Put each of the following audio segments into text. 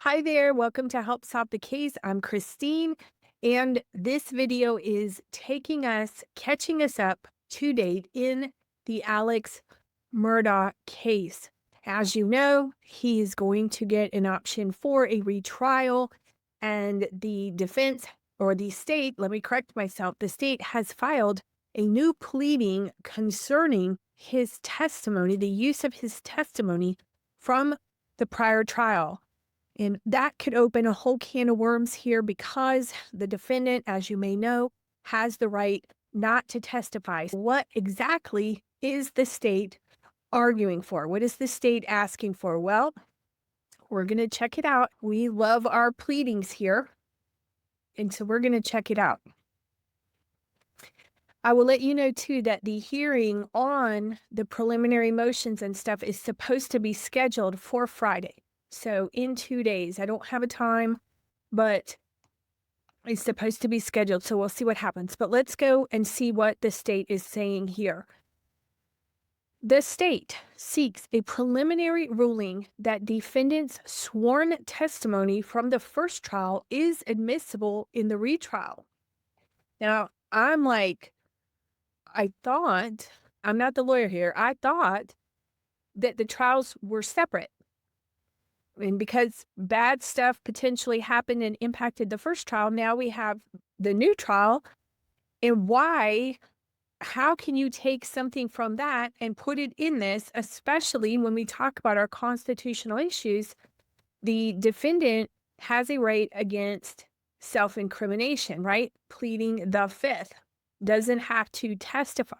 Hi there, welcome to Help Solve the Case. I'm Christine, and this video is catching us up to date in the Alex Murdaugh case. As you know, he is going to get an option for a retrial, and the defense or the state, let me correct myself, the state has filed a new pleading concerning his testimony, the use of his testimony from the prior trial. And that could open a whole can of worms here because the defendant, as you may know, has the right not to testify. What exactly is the state arguing for? What is the state asking for? Well, we're going to check it out. We love our pleadings here. And so we're going to check it out. I will let you know, too, that the hearing on the preliminary motions and stuff is supposed to be scheduled for Friday. So in 2 days, I don't have a time, but it's supposed to be scheduled. So we'll see what happens. But let's go and see what the state is saying here. The state seeks a preliminary ruling that defendant's sworn testimony from the first trial is admissible in the retrial. Now, I'm like, I'm not the lawyer here. I thought that the trials were separate. And because bad stuff potentially happened and impacted the first trial, now we have the new trial. And how can you take something from that and put it in this, especially when we talk about our constitutional issues? The defendant has a right against self-incrimination, right? Pleading the fifth, doesn't have to testify.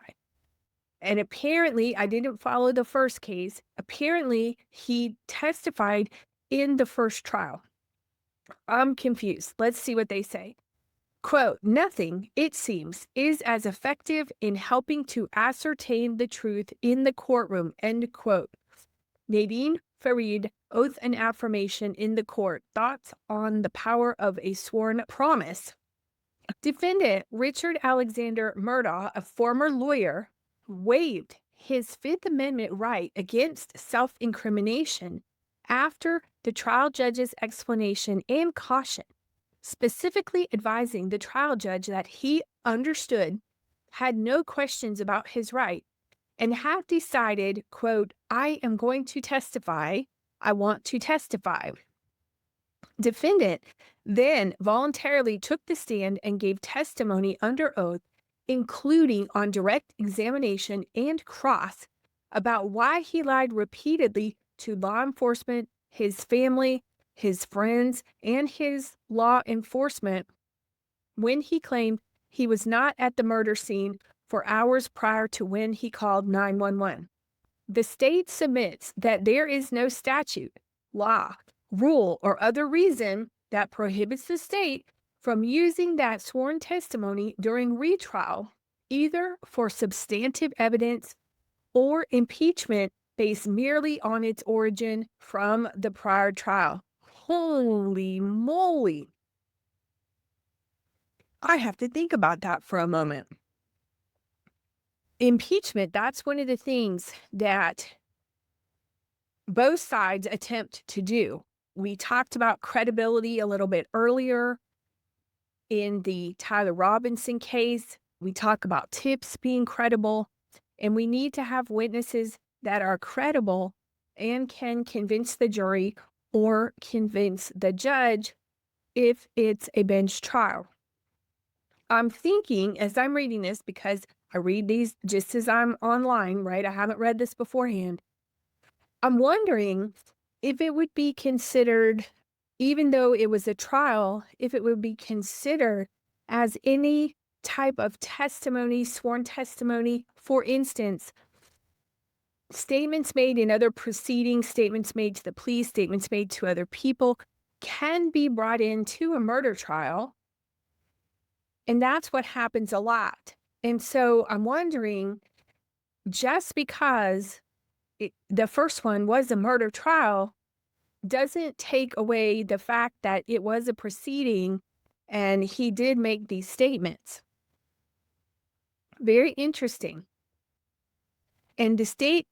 And apparently, I didn't follow the first case. Apparently, he testified in the first trial. I'm confused. Let's see what they say. Quote, nothing, it seems, is as effective in helping to ascertain the truth in the courtroom, end quote. Nadine Farid, oath and affirmation in the court. Thoughts on the power of a sworn promise. Defendant Richard Alexander Murdaugh, a former lawyer, waived his Fifth Amendment right against self-incrimination after the trial judge's explanation and caution, specifically advising the trial judge that he understood, had no questions about his right, and had decided, quote, I am going to testify. I want to testify. Defendant then voluntarily took the stand and gave testimony under oath, including on direct examination and cross, about why he lied repeatedly to law enforcement, his family, his friends, and his law enforcement when he claimed he was not at the murder scene for hours prior to when he called 911. The state submits that there is no statute, law, rule, or other reason that prohibits the state from using that sworn testimony during retrial, either for substantive evidence or impeachment based merely on its origin from the prior trial. Holy moly. I have to think about that for a moment. Impeachment, that's one of the things that both sides attempt to do. We talked about credibility a little bit earlier in the Tyler Robinson case. We talk about tips being credible, and we need to have witnesses that are credible and can convince the jury or convince the judge if it's a bench trial. I'm thinking as I'm reading this, because I read these just as I'm online, right? I haven't read this beforehand. I'm wondering if it would be considered, even though it was a trial, if it would be considered as any type of testimony, sworn testimony. For instance, statements made in other proceedings, statements made to the police, statements made to other people can be brought into a murder trial. And that's what happens a lot. And so I'm wondering, just because the first one was a murder trial, doesn't take away the fact that it was a proceeding and he did make these statements. Very interesting. And the state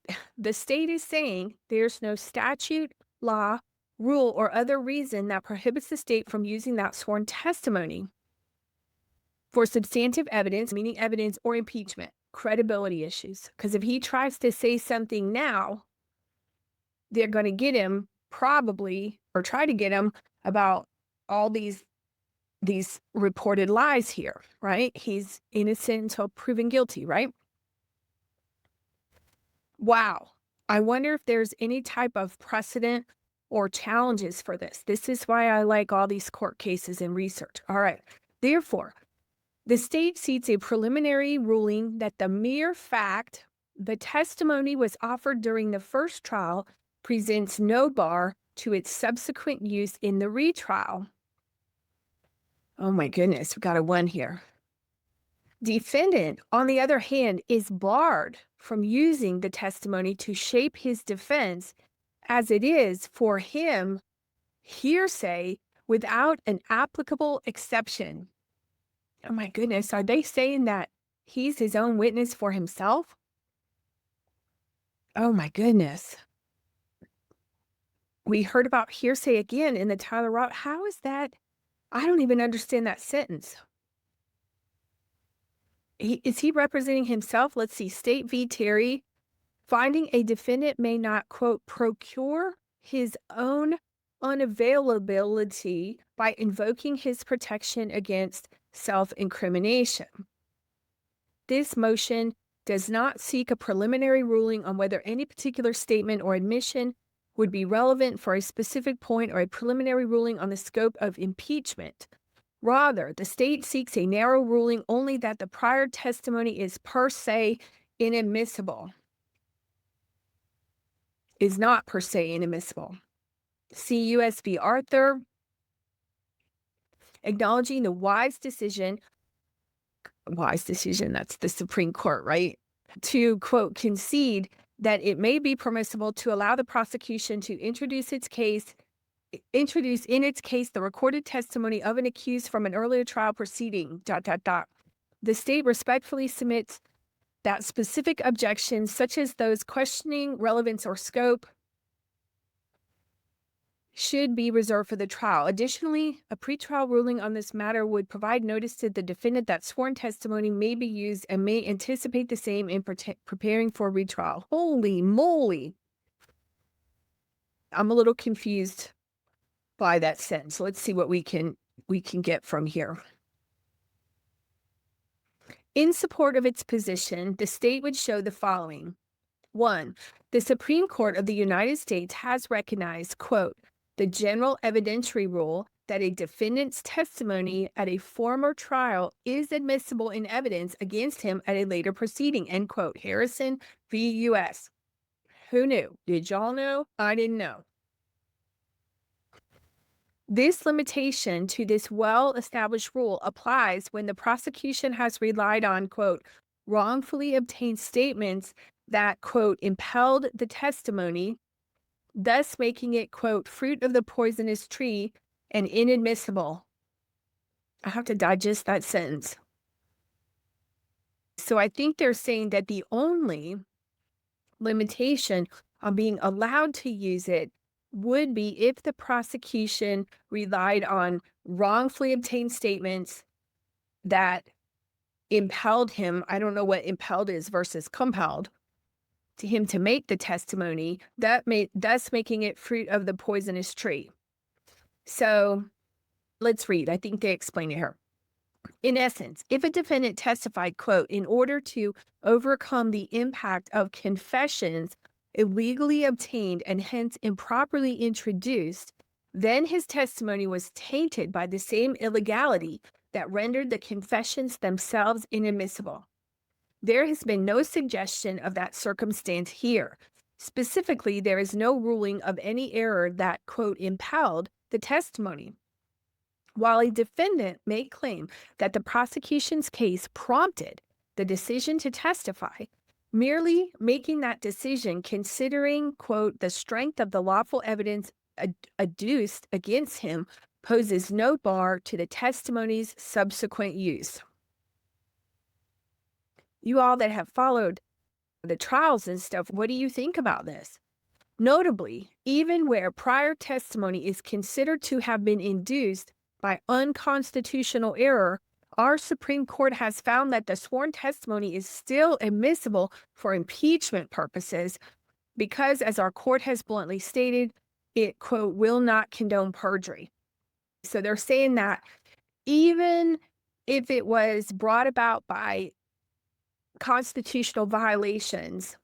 is saying there's no statute, law, rule, or other reason that prohibits the state from using that sworn testimony for substantive evidence, meaning evidence or impeachment, credibility issues. Because if he tries to say something now, they're going to get him probably, or try to get him, about all these reported lies here, right? He's innocent until proven guilty, right? Wow. I wonder if there's any type of precedent or challenges for this. This is why I like all these court cases and research. All right. Therefore, the state seeks a preliminary ruling that the mere fact the testimony was offered during the first trial presents no bar to its subsequent use in the retrial. Oh my goodness, we got a one here. Defendant, on the other hand, is barred from using the testimony to shape his defense, as it is for him hearsay without an applicable exception. Oh my goodness, are they saying that he's his own witness for himself? Oh my goodness. We heard about hearsay again in the Tyler Rock. How is that? I don't even understand that sentence. Is he representing himself? Let's see. State v. Terry, finding a defendant may not, quote, procure his own unavailability by invoking his protection against self-incrimination. This motion does not seek a preliminary ruling on whether any particular statement or admission would be relevant for a specific point or a preliminary ruling on the scope of impeachment. Rather, the state seeks a narrow ruling only that the prior testimony is per se inadmissible. Is not per se inadmissible. See U.S. v. Arthur, acknowledging the wise decision, that's the Supreme Court, right? To, quote, concede that it may be permissible to allow the prosecution to introduce in its case the recorded testimony of an accused from an earlier trial proceeding, ... The state respectfully submits that specific objections, such as those questioning relevance or scope, should be reserved for the trial. Additionally, a pretrial ruling on this matter would provide notice to the defendant that sworn testimony may be used and may anticipate the same in preparing for retrial. Holy moly. I'm a little confused by that sentence. Let's see what we can get from here. In support of its position, the state would show the following. 1. The Supreme Court of the United States has recognized, quote, the general evidentiary rule that a defendant's testimony at a former trial is admissible in evidence against him at a later proceeding, end quote. Harrison v. U.S. Who knew? Did y'all know? I didn't know. This limitation to this well-established rule applies when the prosecution has relied on, quote, wrongfully obtained statements that, quote, impelled the testimony, thus making it, quote, fruit of the poisonous tree and inadmissible. I have to digest that sentence. So I think they're saying that the only limitation on being allowed to use it would be if the prosecution relied on wrongfully obtained statements that impelled him. I don't know what impelled is versus compelled to him to make the testimony, thus making it fruit of the poisonous tree. So let's read. I think they explain it here. In essence, if a defendant testified, quote, in order to overcome the impact of confessions illegally obtained and hence improperly introduced, then his testimony was tainted by the same illegality that rendered the confessions themselves inadmissible. There has been no suggestion of that circumstance here. Specifically, there is no ruling of any error that, quote, impelled the testimony. While a defendant may claim that the prosecution's case prompted the decision to testify, merely making that decision considering, quote, the strength of the lawful evidence adduced against him poses no bar to the testimony's subsequent use. You all that have followed the trials and stuff, what do you think about this? Notably, even where prior testimony is considered to have been induced by unconstitutional error, our Supreme Court has found that the sworn testimony is still admissible for impeachment purposes because, as our court has bluntly stated, it, quote, will not condone perjury. So they're saying that even if it was brought about by constitutional violations,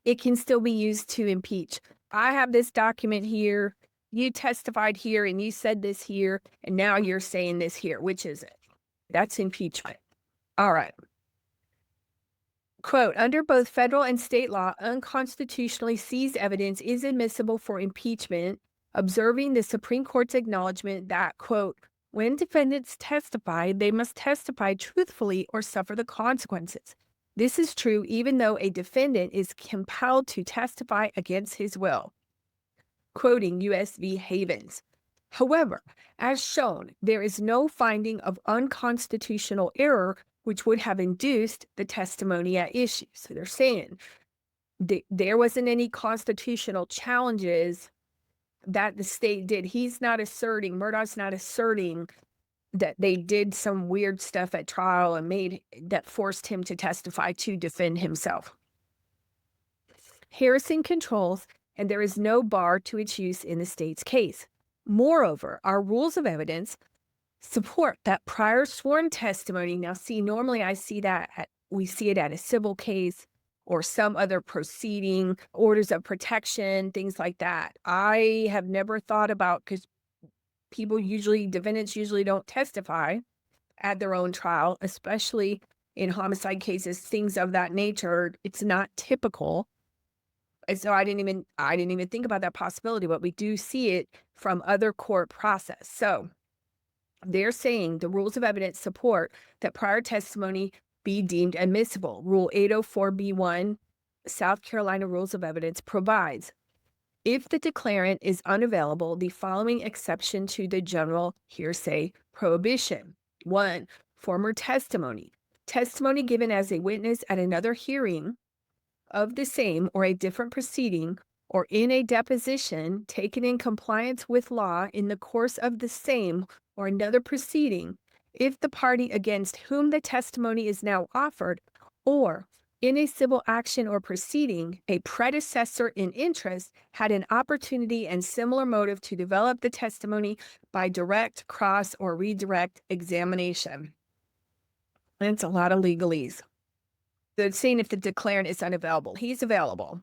it can still be used to impeach. I have this document here. You testified here and you said this here, and now you're saying this here. Which is it? That's impeachment. All right. Quote, under both federal and state law, unconstitutionally seized evidence is admissible for impeachment, observing the Supreme Court's acknowledgement that, quote, when defendants testify, they must testify truthfully or suffer the consequences. This is true even though a defendant is compelled to testify against his will. Quoting U.S. v. Havens. However, as shown, there is no finding of unconstitutional error which would have induced the testimony at issue. So they're saying there wasn't any constitutional challenges that the state did. He's not asserting, Murdaugh's not asserting that they did some weird stuff at trial and that forced him to testify to defend himself. Harrison controls, and there is no bar to its use in the state's case. Moreover, our rules of evidence support that prior sworn testimony. Now, see, normally we see it at a civil case or some other proceeding, orders of protection, things like that. I have never thought about, because defendants usually don't testify at their own trial, especially in homicide cases, things of that nature. It's not typical. And so I didn't even think about that possibility, but we do see it from other court process. So they're saying the rules of evidence support that prior testimony be deemed admissible. Rule 804b1, South Carolina Rules of Evidence provides, if the declarant is unavailable, the following exception to the general hearsay prohibition. 1. Former testimony. Testimony given as a witness at another hearing of the same or a different proceeding, or in a deposition taken in compliance with law in the course of the same or another proceeding, if the party against whom the testimony is now offered, or in a civil action or proceeding, a predecessor in interest had an opportunity and similar motive to develop the testimony by direct, cross, or redirect examination. And it's a lot of legalese. They're saying if the declarant is unavailable, he's available.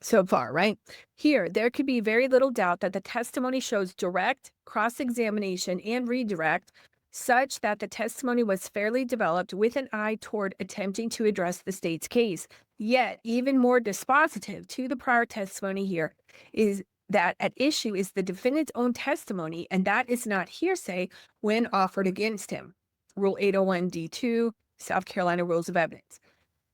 So far, right? Here, there could be very little doubt that the testimony shows direct, cross-examination, and redirect, such that the testimony was fairly developed with an eye toward attempting to address the state's case. Yet, even more dispositive to the prior testimony here is that at issue is the defendant's own testimony, and that is not hearsay when offered against him. Rule 801d2, South Carolina Rules of Evidence.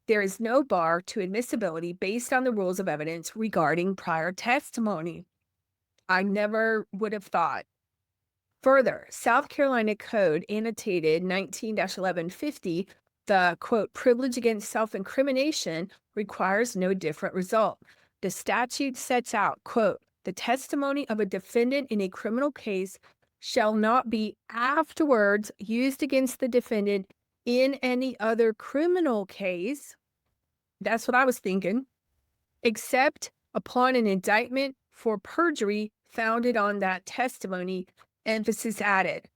There is no bar to admissibility based on the rules of evidence regarding prior testimony. I never would have thought. Further, South Carolina Code annotated 19-1150, the, quote, privilege against self-incrimination requires no different result. The statute sets out, quote, the testimony of a defendant in a criminal case shall not be afterwards used against the defendant in any other criminal case, that's what I was thinking, except upon an indictment for perjury founded on that testimony, emphasis added.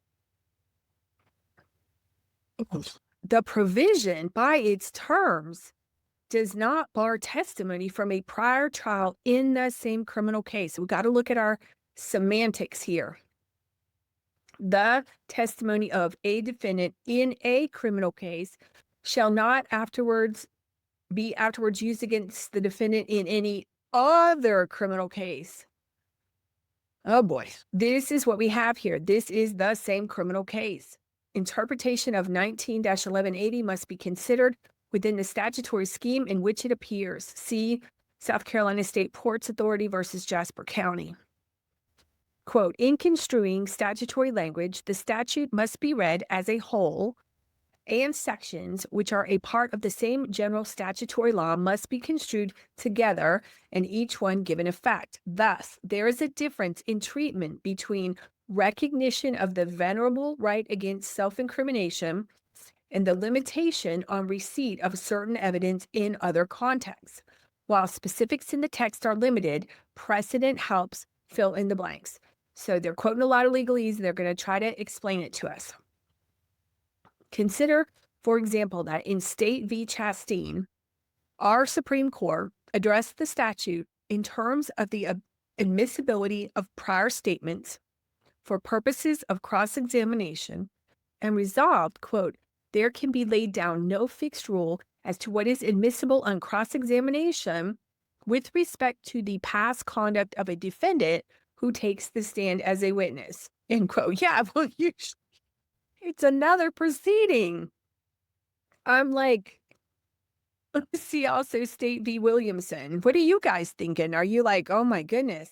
The provision, by its terms, does not bar testimony from a prior trial in the same criminal case. We've got to look at our semantics here. The testimony of a defendant in a criminal case shall not be afterwards used against the defendant in any other criminal case. Oh boy, this is what we have here. This is the same criminal case. Interpretation of 19-1180 must be considered within the statutory scheme in which it appears. See South Carolina State Ports Authority versus Jasper County. Quote, in construing statutory language, the statute must be read as a whole and sections which are a part of the same general statutory law must be construed together and each one given effect. Thus, there is a difference in treatment between recognition of the venerable right against self-incrimination and the limitation on receipt of certain evidence in other contexts. While specifics in the text are limited, precedent helps fill in the blanks. So they're quoting a lot of legalese. They're going to try to explain it to us. Consider, for example, that in State v. Chastain, our Supreme Court addressed the statute in terms of the admissibility of prior statements for purposes of cross-examination and resolved, quote, there can be laid down no fixed rule as to what is admissible on cross-examination with respect to the past conduct of a defendant who takes the stand as a witness, end quote. Yeah, well, it's another proceeding. I'm like, let's see also State v. Williamson. What are you guys thinking? Are you like, oh my goodness?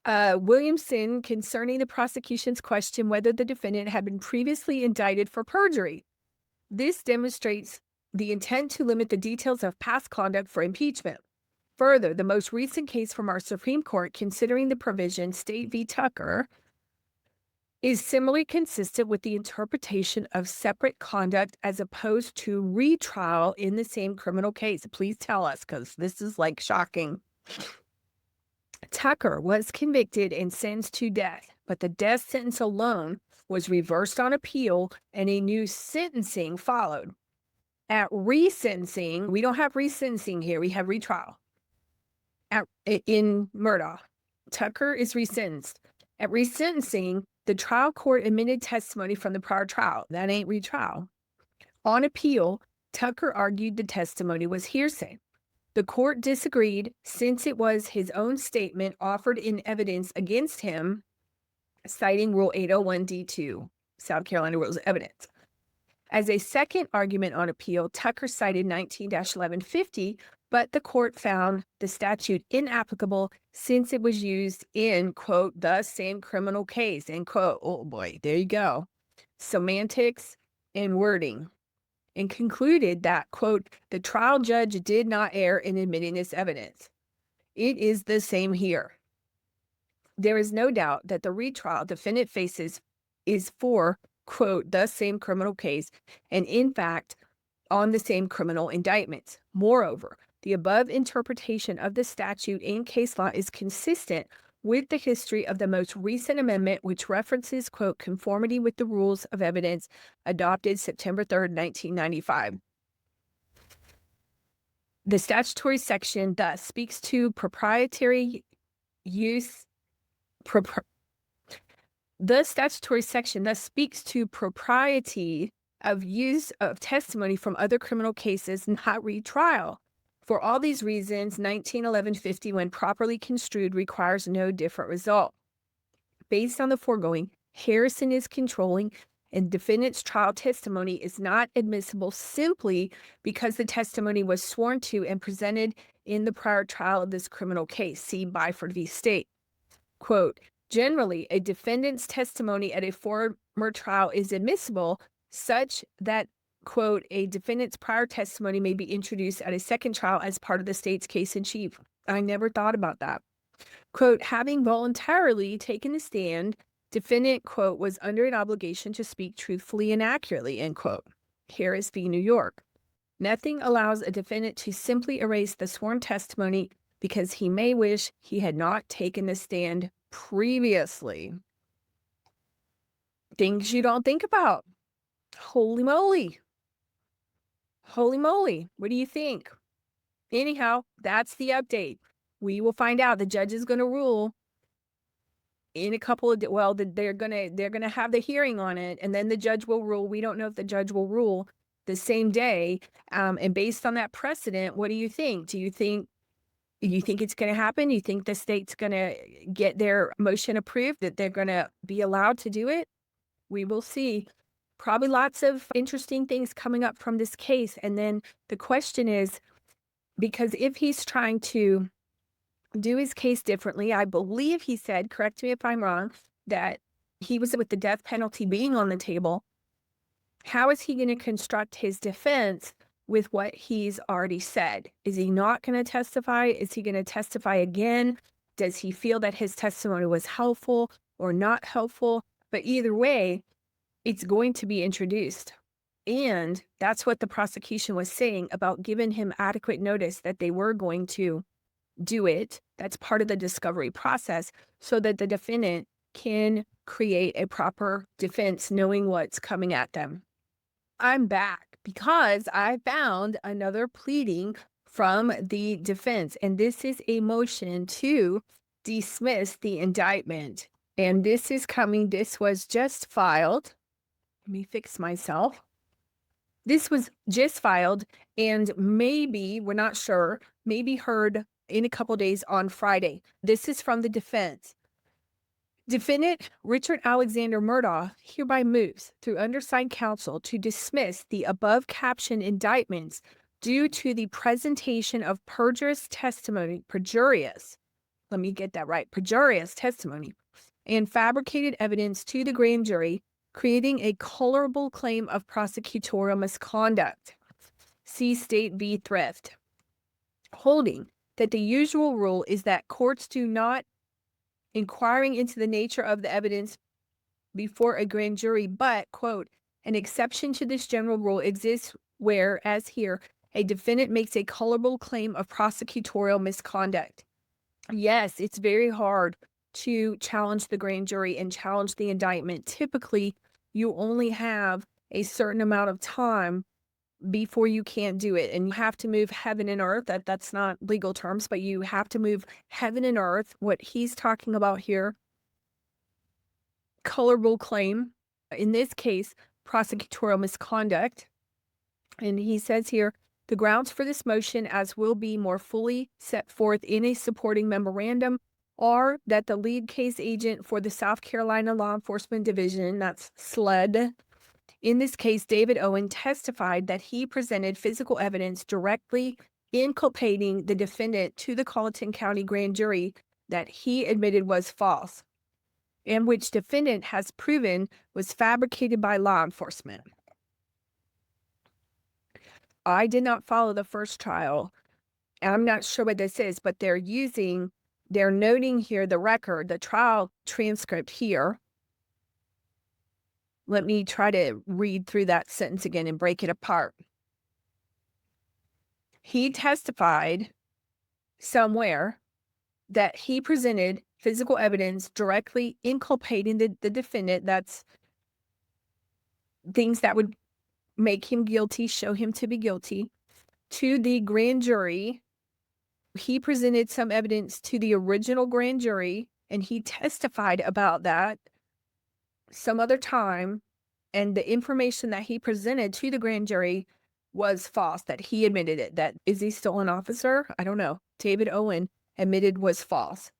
Williamson concerning the prosecution's question whether the defendant had been previously indicted for perjury. This demonstrates the intent to limit the details of past conduct for impeachment. Further, the most recent case from our Supreme Court considering the provision, State v. Tucker, is similarly consistent with the interpretation of separate conduct as opposed to retrial in the same criminal case. Please tell us, because this is like shocking. Tucker was convicted and sentenced to death, but the death sentence alone was reversed on appeal and a new sentencing followed. At resentencing, we don't have resentencing here, we have retrial. In Murdaugh, Tucker is resentenced. At resentencing, the trial court admitted testimony from the prior trial. That ain't retrial. On appeal, Tucker argued the testimony was hearsay. The court disagreed since it was his own statement offered in evidence against him, citing Rule 801D2, South Carolina Rules of Evidence. As a second argument on appeal, Tucker cited 19-1150, but the court found the statute inapplicable since it was used in, quote, the same criminal case, end quote. Oh boy, there you go. Semantics and wording. And concluded that, quote, the trial judge did not err in admitting this evidence. It is the same here. There is no doubt that the retrial defendant faces is for, quote, the same criminal case, and in fact, on the same criminal indictments. Moreover, the above interpretation of the statute in case law is consistent with the history of the most recent amendment, which references, quote, conformity with the rules of evidence adopted September 3rd, 1995. The statutory section thus speaks to proprietary use. The statutory section thus speaks to propriety of use of testimony from other criminal cases, not retrial. For all these reasons, 19-1150, when properly construed, requires no different result. Based on the foregoing, Harrison is controlling, and defendant's trial testimony is not admissible simply because the testimony was sworn to and presented in the prior trial of this criminal case. See Byford v. State. Quote, generally, a defendant's testimony at a former trial is admissible such that, quote, a defendant's prior testimony may be introduced at a second trial as part of the state's case in chief. I never thought about that. Quote, having voluntarily taken the stand, defendant, quote, was under an obligation to speak truthfully and accurately, end quote. Harris v. New York. Nothing allows a defendant to simply erase the sworn testimony because he may wish he had not taken the stand previously. Things you don't think about. Holy moly. Holy moly. What do you think? Anyhow, that's the update. We will find out. The judge is going to rule in a couple of, well, they're going to have the hearing on it, and then the judge will rule. We don't know if the judge will rule the same day. And based on that precedent, what do you think? Do you think it's going to happen? You think the state's going to get their motion approved, that they're going to be allowed to do it? We will see. Probably lots of interesting things coming up from this case. And then the question is, because if he's trying to do his case differently, I believe he said, correct me if I'm wrong, that he was with the death penalty being on the table. How is he going to construct his defense with what he's already said? Is he not going to testify? Is he going to testify again? Does he feel that his testimony was helpful or not helpful? But either way, it's going to be introduced. And that's what the prosecution was saying about giving him adequate notice that they were going to do it. That's part of the discovery process so that the defendant can create a proper defense knowing what's coming at them. I'm back because I found another pleading from the defense, and this is a motion to dismiss the indictment. And this was just filed. Let me fix myself. This was just filed and maybe, we're not sure, maybe heard in a couple days on Friday. This is from the defense. Defendant Richard Alexander Murdaugh hereby moves through undersigned counsel to dismiss the above captioned indictments due to the presentation of perjurious testimony, perjurious testimony, and fabricated evidence to the grand jury, creating a colorable claim of prosecutorial misconduct. See State v. Thrift. Holding that the usual rule is that courts do not inquiring into the nature of the evidence before a grand jury, but, quote, an exception to this general rule exists where, as here, a defendant makes a colorable claim of prosecutorial misconduct. Yes, it's very hard to challenge the grand jury and challenge the indictment. Typically, you only have a certain amount of time before you can't do it. And you have to move heaven and earth. That's not legal terms, but you have to move heaven and earth. What he's talking about here, colorable claim, in this case, prosecutorial misconduct. And he says here, the grounds for this motion, as will be more fully set forth in a supporting memorandum, are that the lead case agent for the South Carolina Law Enforcement Division, that's SLED, in this case, David Owen, testified that he presented physical evidence directly inculpating the defendant to the Colleton County grand jury that he admitted was false, and which defendant has proven was fabricated by law enforcement. I did not follow the first trial. I'm not sure what this is, but they're noting here the record, the trial transcript here. Let me try to read through that sentence again and break it apart. He testified somewhere that he presented physical evidence directly inculpating the defendant. That's things that would make him guilty, show him to be guilty, to the grand jury. He presented some evidence to the original grand jury, and he testified about that some other time, and the information that he presented to the grand jury was false, that he admitted it. That is he still an officer? I don't know. David Owen admitted was false.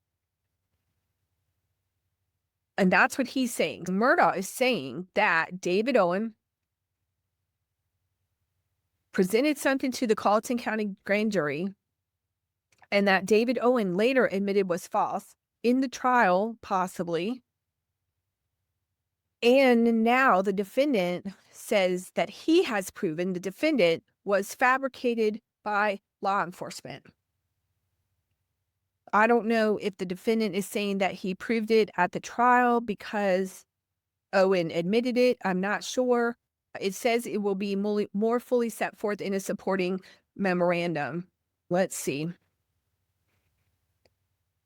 And that's what he's saying. Murdaugh is saying that David Owen presented something to the Colleton County grand jury, and that David Owen later admitted was false in the trial, possibly. And now the defendant says that he has proven the defendant was fabricated by law enforcement. I don't know if the defendant is saying that he proved it at the trial because Owen admitted it. I'm not sure. It says it will be more fully set forth in a supporting memorandum. Let's see.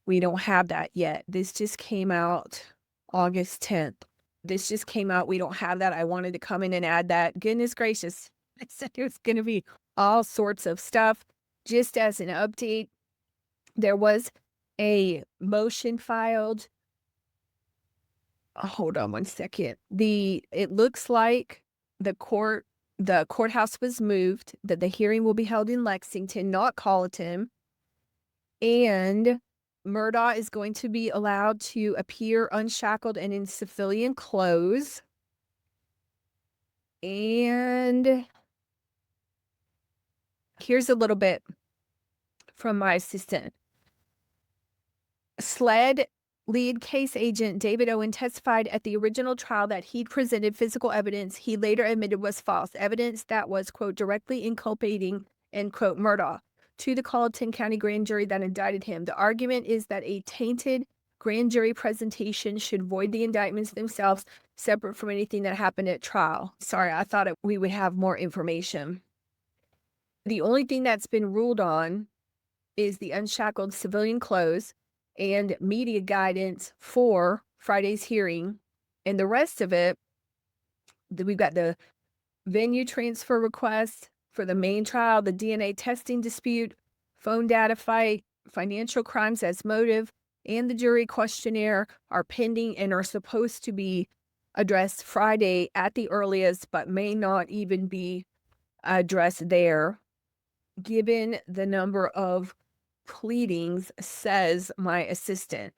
We don't have that yet. This just came out August 10th. This just came out. We don't have that. I wanted to come in and add that. Goodness gracious. I said it was going to be all sorts of stuff. Just as an update, there was a motion filed. Hold on one second. It looks like the courthouse was moved, that the hearing will be held in Lexington, not Colleton. And Murdaugh is going to be allowed to appear unshackled and in civilian clothes. And here's a little bit from my assistant. SLED Lead case agent David Owen testified at the original trial that he'd presented physical evidence he later admitted was false, evidence that was, quote, directly inculpating, end quote, Murdaugh to the Colleton County grand jury that indicted him. The argument is that a tainted grand jury presentation should void the indictments themselves, separate from anything that happened at trial. Sorry, I thought we would have more information. The only thing that's been ruled on is the unshackled civilian clothes and media guidance for Friday's hearing. And the rest of it, we've got the venue transfer request for the main trial, the DNA testing dispute, phone data fight, financial crimes as motive, and the jury questionnaire are pending and are supposed to be addressed Friday at the earliest, but may not even be addressed there, given the number of pleadings, says my assistant.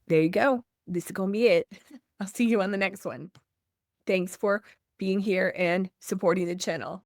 There you go. This is going to be it. I'll see you on the next one. Thanks for being here and supporting the channel.